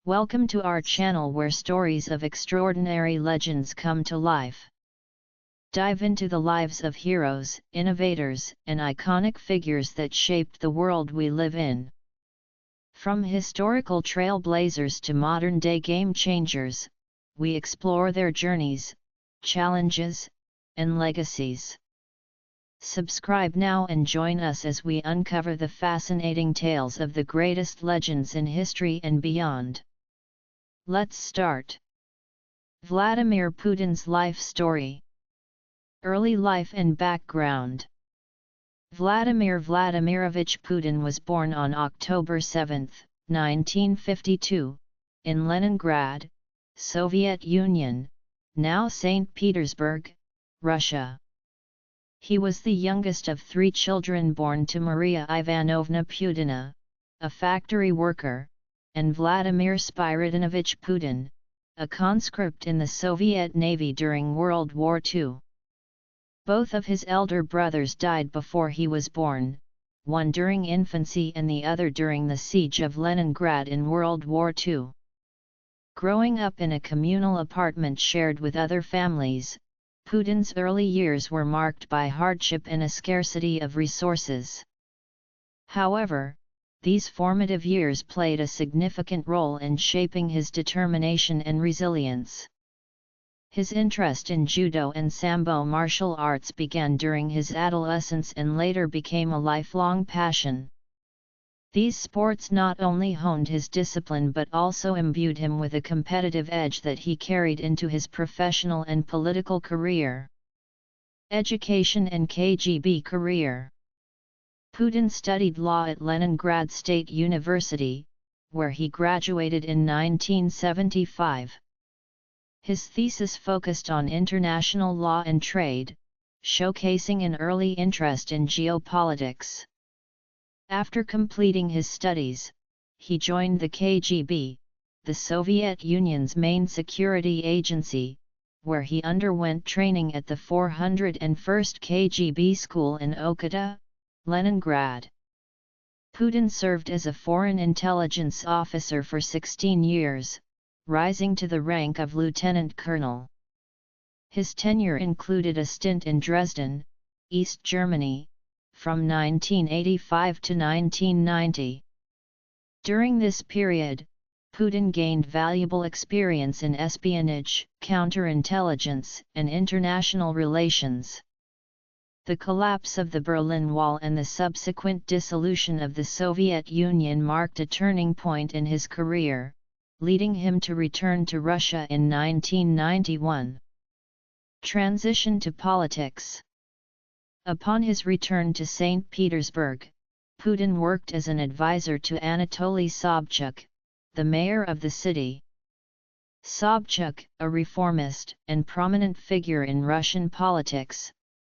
Welcome to our channel where stories of extraordinary legends come to life. Dive into the lives of heroes, innovators, and iconic figures that shaped the world we live in. From historical trailblazers to modern-day game changers, we explore their journeys, challenges, and legacies. Subscribe now and join us as we uncover the fascinating tales of the greatest legends in history and beyond. Let's start. Vladimir Putin's life story. Early life and background. Vladimir Vladimirovich Putin was born on October 7, 1952, in Leningrad, Soviet Union, now St. Petersburg, Russia. He was the youngest of three children born to Maria Ivanovna Putina, a factory worker, and Vladimir Spyridоновich Putin, a conscript in the Soviet Navy during World War II. Both of his elder brothers died before he was born, one during infancy and the other during the siege of Leningrad in World War II. Growing up in a communal apartment shared with other families, Putin's early years were marked by hardship and a scarcity of resources. However, these formative years played a significant role in shaping his determination and resilience. His interest in judo and sambo martial arts began during his adolescence and later became a lifelong passion. These sports not only honed his discipline but also imbued him with a competitive edge that he carried into his professional and political career. Education and KGB career. Putin studied law at Leningrad State University, where he graduated in 1975. His thesis focused on international law and trade, showcasing an early interest in geopolitics. After completing his studies, he joined the KGB, the Soviet Union's main security agency, where he underwent training at the 401st KGB school in Okata, Leningrad. Putin served as a foreign intelligence officer for 16 years, rising to the rank of lieutenant colonel. His tenure included a stint in Dresden, East Germany, from 1985 to 1990. During this period, Putin gained valuable experience in espionage, counterintelligence, and international relations. The collapse of the Berlin Wall and the subsequent dissolution of the Soviet Union marked a turning point in his career, leading him to return to Russia in 1991. Transition to politics. Upon his return to St. Petersburg, Putin worked as an advisor to Anatoly Sobchak, the mayor of the city. Sobchak, a reformist and prominent figure in Russian politics,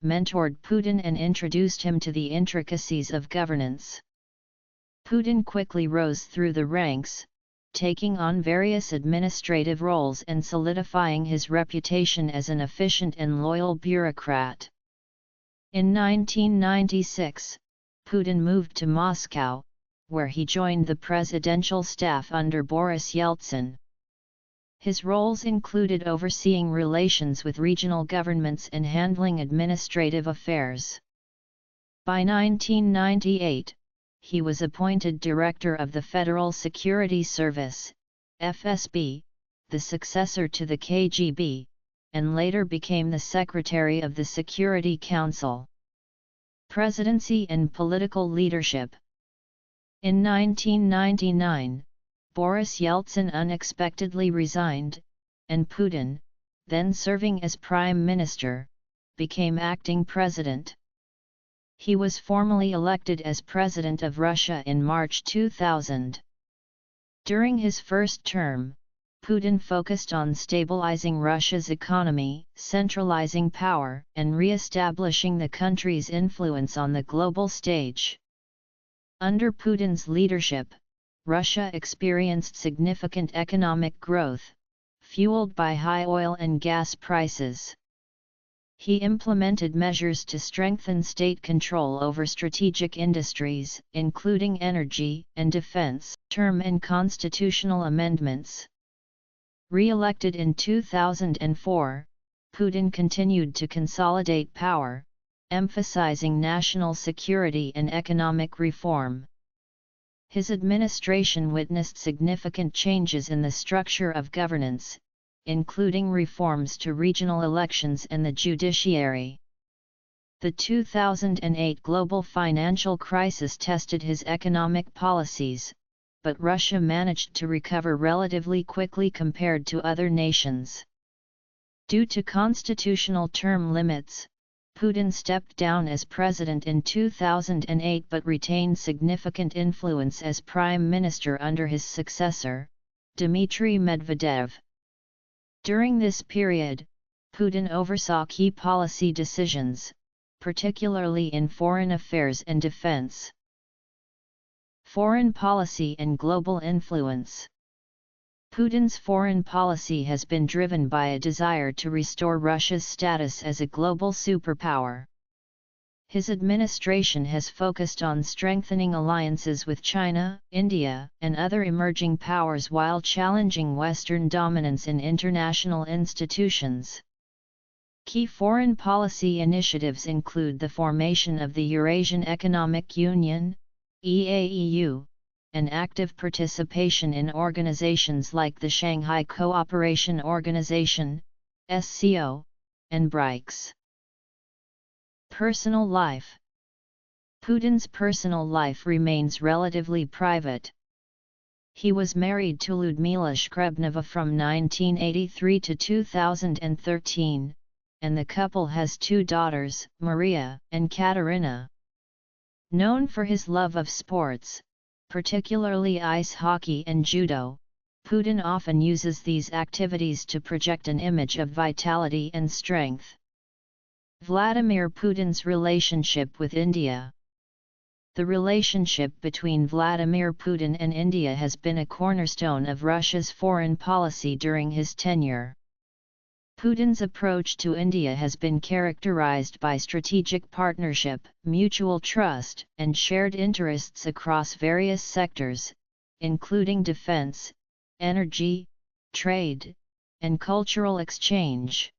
mentored Putin and introduced him to the intricacies of governance. Putin quickly rose through the ranks, taking on various administrative roles and solidifying his reputation as an efficient and loyal bureaucrat. In 1996, Putin moved to Moscow, where he joined the presidential staff under Boris Yeltsin. His roles included overseeing relations with regional governments and handling administrative affairs. By 1998, he was appointed director of the Federal Security Service, FSB, the successor to the KGB, and later became the secretary of the Security Council. Presidency and political leadership. In 1999, Boris Yeltsin unexpectedly resigned, and Putin, then serving as prime minister, became acting president. He was formally elected as President of Russia in March 2000. During his first term, Putin focused on stabilizing Russia's economy, centralizing power, and re-establishing the country's influence on the global stage. Under Putin's leadership, Russia experienced significant economic growth, fueled by high oil and gas prices. He implemented measures to strengthen state control over strategic industries, including energy and defense, term and constitutional amendments. Re-elected in 2004, Putin continued to consolidate power, emphasizing national security and economic reform. His administration witnessed significant changes in the structure of governance, including reforms to regional elections and the judiciary. The 2008 global financial crisis tested his economic policies, but Russia managed to recover relatively quickly compared to other nations. Due to constitutional term limits, Putin stepped down as president in 2008 but retained significant influence as prime minister under his successor, Dmitry Medvedev. During this period, Putin oversaw key policy decisions, particularly in foreign affairs and defense. Foreign policy and global influence. Putin's foreign policy has been driven by a desire to restore Russia's status as a global superpower. His administration has focused on strengthening alliances with China, India, and other emerging powers while challenging Western dominance in international institutions. Key foreign policy initiatives include the formation of the Eurasian Economic Union, EAEU, and active participation in organizations like the Shanghai Cooperation Organization, SCO, and BRICS. Personal life. Putin's personal life remains relatively private. He was married to Lyudmila Shkrebneva from 1983 to 2013, and the couple has two daughters, Maria and Katerina. Known for his love of sports, particularly ice hockey and judo, Putin often uses these activities to project an image of vitality and strength. Vladimir Putin's relationship with India. The relationship between Vladimir Putin and India has been a cornerstone of Russia's foreign policy during his tenure. Putin's approach to India has been characterized by strategic partnership, mutual trust, and shared interests across various sectors, including defense, energy, trade, and cultural exchange.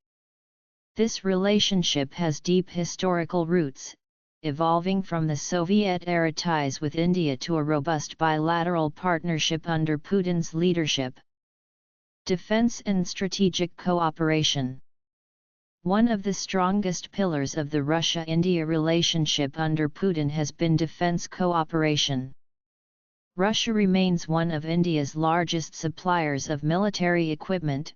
This relationship has deep historical roots, evolving from the Soviet-era ties with India to a robust bilateral partnership under Putin's leadership. Defense and strategic cooperation. One of the strongest pillars of the Russia-India relationship under Putin has been defense cooperation. Russia remains one of India's largest suppliers of military equipment,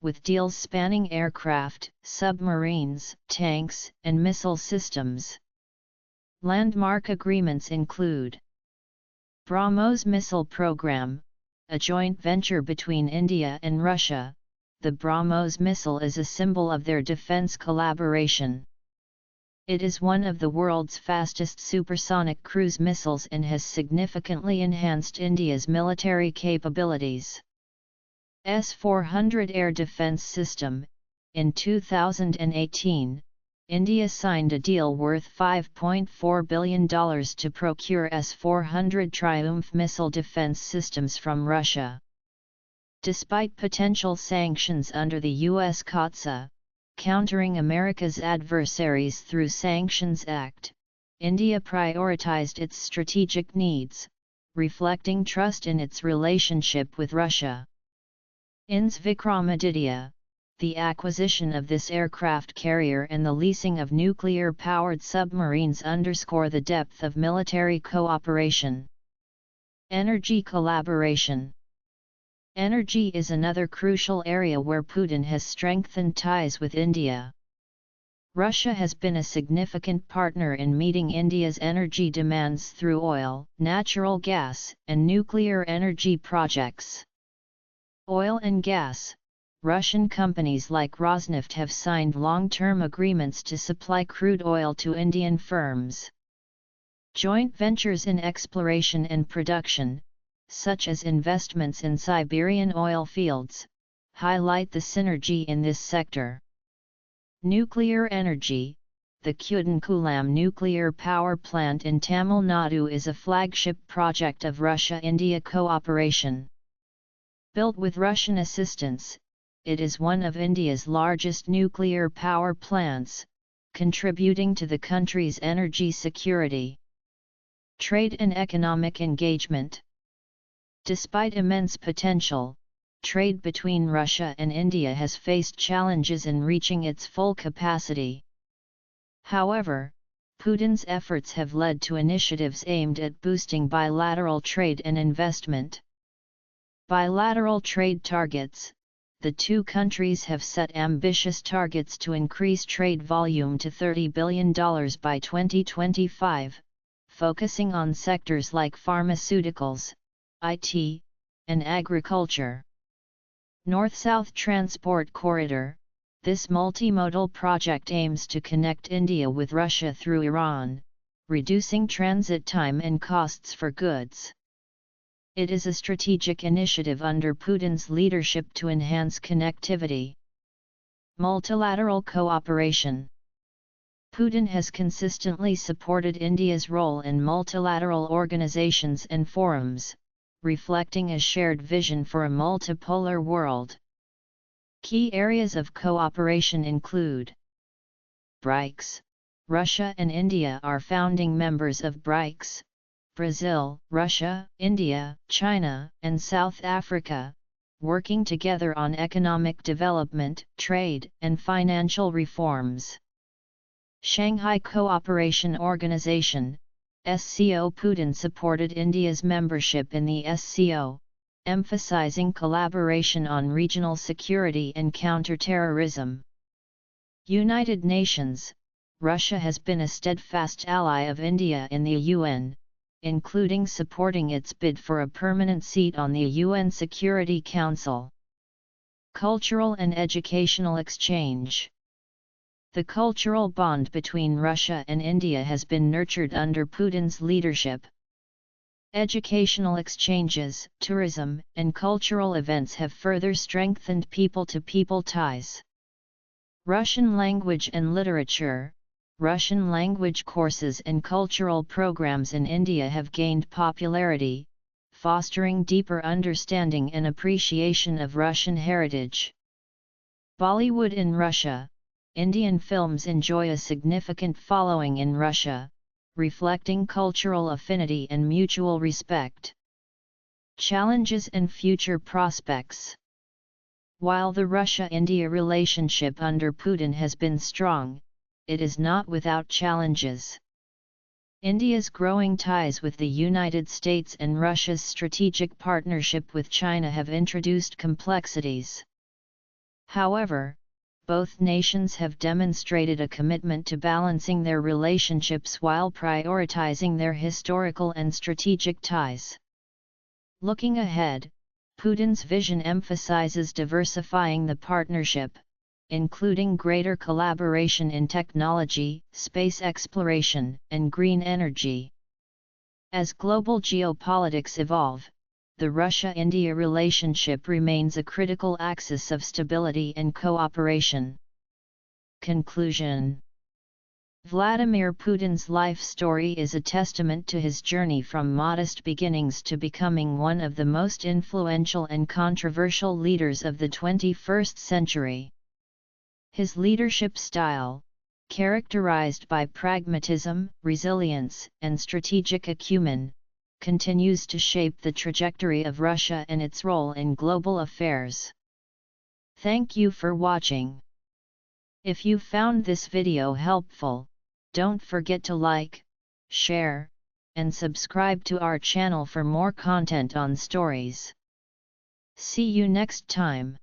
with deals spanning aircraft, submarines, tanks, and missile systems. Landmark agreements include BrahMos missile program, a joint venture between India and Russia. The BrahMos missile is a symbol of their defense collaboration. It is one of the world's fastest supersonic cruise missiles and has significantly enhanced India's military capabilities. S-400 air defense system. In 2018, India signed a deal worth $5.4 billion to procure S-400 Triumph missile defense systems from Russia. Despite potential sanctions under the U.S. COTSA, countering America's adversaries through Sanctions Act, India prioritized its strategic needs, reflecting trust in its relationship with Russia. INS Vikramaditya. The acquisition of this aircraft carrier and the leasing of nuclear-powered submarines underscore the depth of military cooperation. Energy collaboration. Energy is another crucial area where Putin has strengthened ties with India. Russia has been a significant partner in meeting India's energy demands through oil, natural gas, and nuclear energy projects. Oil and gas. Russian companies like Rosneft have signed long-term agreements to supply crude oil to Indian firms. Joint ventures in exploration and production, such as investments in Siberian oil fields, highlight the synergy in this sector. Nuclear energy. The Kudankulam nuclear power plant in Tamil Nadu is a flagship project of Russia-India cooperation. Built with Russian assistance, it is one of India's largest nuclear power plants, contributing to the country's energy security. Trade and economic engagement. Despite immense potential, trade between Russia and India has faced challenges in reaching its full capacity. However, Putin's efforts have led to initiatives aimed at boosting bilateral trade and investment. Bilateral trade targets. The two countries have set ambitious targets to increase trade volume to $30 billion by 2025, focusing on sectors like pharmaceuticals, IT, and agriculture. North-South Transport Corridor. This multimodal project aims to connect India with Russia through Iran, reducing transit time and costs for goods. It is a strategic initiative under Putin's leadership to enhance connectivity. Multilateral cooperation. Putin has consistently supported India's role in multilateral organizations and forums, reflecting a shared vision for a multipolar world. Key areas of cooperation include BRICS. Russia and India are founding members of BRICS. Brazil, Russia, India, China, and South Africa, working together on economic development, trade, and financial reforms. Shanghai Cooperation Organization, SCO. Putin supported India's membership in the SCO, emphasizing collaboration on regional security and counterterrorism. United Nations. Russia has been a steadfast ally of India in the UN, including supporting its bid for a permanent seat on the UN Security Council. Cultural and educational exchange. The cultural bond between Russia and India has been nurtured under Putin's leadership. Educational exchanges, tourism, and cultural events have further strengthened people-to-people ties. Russian language and literature. Russian language courses and cultural programs in India have gained popularity, fostering deeper understanding and appreciation of Russian heritage. Bollywood in Russia. Indian films enjoy a significant following in Russia, reflecting cultural affinity and mutual respect. Challenges and future prospects. While the Russia-India relationship under Putin has been strong, it is not without challenges. India's growing ties with the United States and Russia's strategic partnership with China have introduced complexities. However, both nations have demonstrated a commitment to balancing their relationships while prioritizing their historical and strategic ties. Looking ahead, Putin's vision emphasizes diversifying the partnership, including greater collaboration in technology, space exploration, and green energy. As global geopolitics evolve, the Russia-India relationship remains a critical axis of stability and cooperation. Conclusion. Vladimir Putin's life story is a testament to his journey from modest beginnings to becoming one of the most influential and controversial leaders of the 21st century. His leadership style, characterized by pragmatism, resilience, and strategic acumen, continues to shape the trajectory of Russia and its role in global affairs. Thank you for watching. If you found this video helpful, don't forget to like, share, and subscribe to our channel for more content on stories. See you next time.